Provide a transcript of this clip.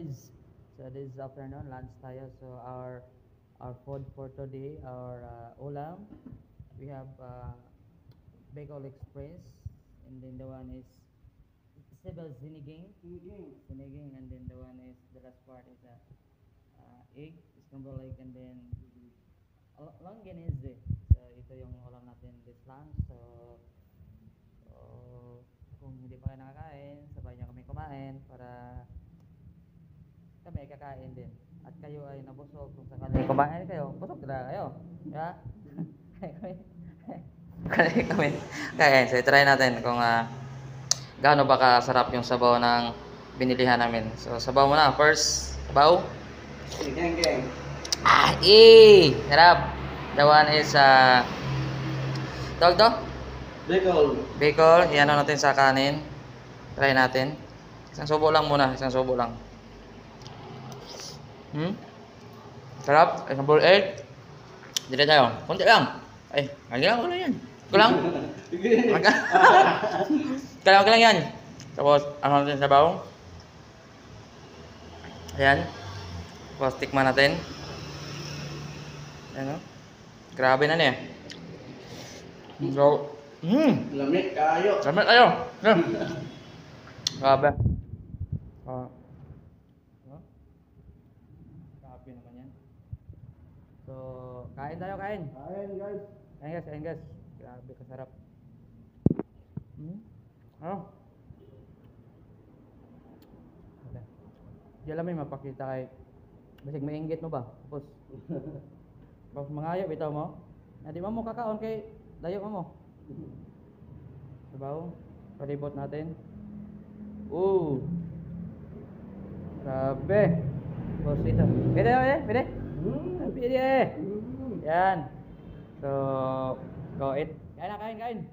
guys, so this afternoon lunch tayo. So our food for today, our ulam, we have Bicol Express, and then the one is Cebu Siniging, and then the one is the last part is egg, scrambled egg, and then longganise. So ito yung ulam natin this lunch. So kung hindi pa kayo nakakain, sabay nyo kami kumain para kami ay kakain din. At kayo ay nabusog kung sakali kumain kayo, busog talaga kayo. Yeah? kami. Kaya, so try natin kung gaano ba kasarap yung sabaw ng binilihan namin. So sabaw muna, first sabaw. Geng. Sarap. The one is tawag to? Bicol. Iano natin sa kanin. Try natin. Isang subo lang muna, isang subo lang. Sarap. Isang full egg. Dito tayo. Kunti lang. Ay, wala yan. Kulang? Kulang yan. Tapos, ano natin sabaw? Ayan. Tapos, tikman natin. Ayan o. Grabe na niya. So, Lamig kayo. Lamig kayo. Grabe. Grabe naman yan. So, kain tayo, kain. Kain guys. Kain guys. Grabe kasarap. Ano? Di alam may mapakita kay basig mainggit mo ba? Tapos mangayo bitaw mo. Na di mo kakaon kay layo mo. Sabaw. Palibot natin. Grabe. Tapos ito. Pwede. Pwede. Yan. So, go eat. Kain.